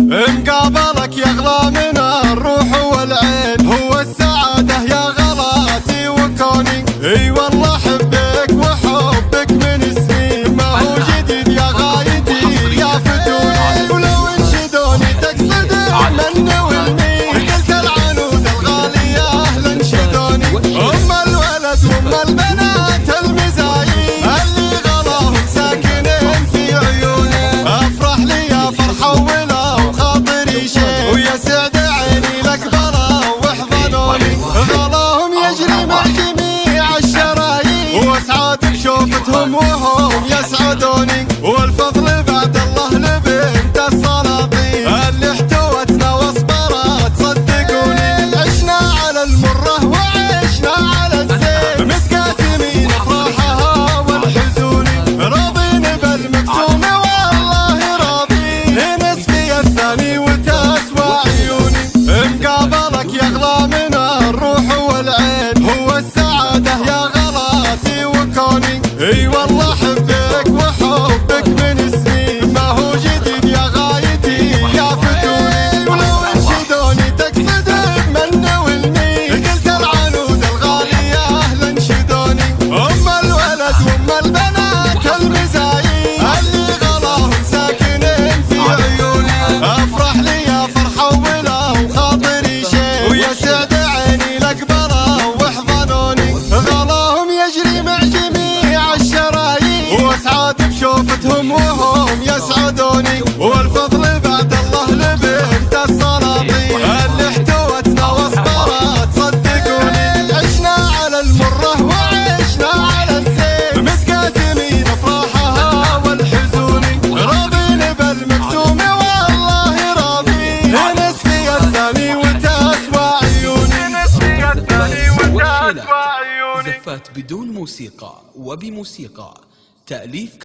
مقابلك يغلى من الروح والعين، هو السعادة يا غلاتي وكوني. اي والله حبك وحبك من سنين، ما هو جديد يا غايتي يا فتوني. ولو انشدوني تقصد من والمين، قلت العنود الغالية لانشدوني. ام الولد وام البنات المزايين، اللي غلاهم ساكنين في عيوني. افرح لي يا فرحة ولو خاطري شيء، ويسعد عيني الاقبله واحضنوني. غلاهم يجري مع جميع الشرايين، واسعد بشوفتهم وهم يسعدوني. والفضل بعد الله لبنت السلاطين، اللي احتوتنا واصبرت صدقوني. عشنا على المره وعشنا على الزين، متقاسمين افراحها والحزون. راضين بالمقسوم والله راضين، نصفي الثاني وتسوى عيوني. مقابلك يغلى من الروح والعين، هو السعاده يا غلاتي وكوني. اي والله حبك وحبك من سنين، ما هو جديد يا غايتي يا فتوني. ولو انشدوني تقصد من والمين، قلت العنود الغالية لانشدوني. ام الولد وام البنات المزايين، اللي غلاهم ساكنين في عيوني. افرح لي يا فرحة ولو خاطري شيء، ويسعد عيني الاقبله واحضنوني. غلاهم يجري مع جميع الشرايين، واسعد بشوفتهم وهم يسعدوني. والفضل بعد الله لبنت السلاطين، اللي احتوتنا واصبرت صدقوني. عشنا على المره وعشنا على الزين، متقاسمين افراحها والحزون. راضين بالمقسوم والله راضين، نصفي الثاني وتسوى عيوني. زفات بدون موسيقى وبموسيقى، تأليف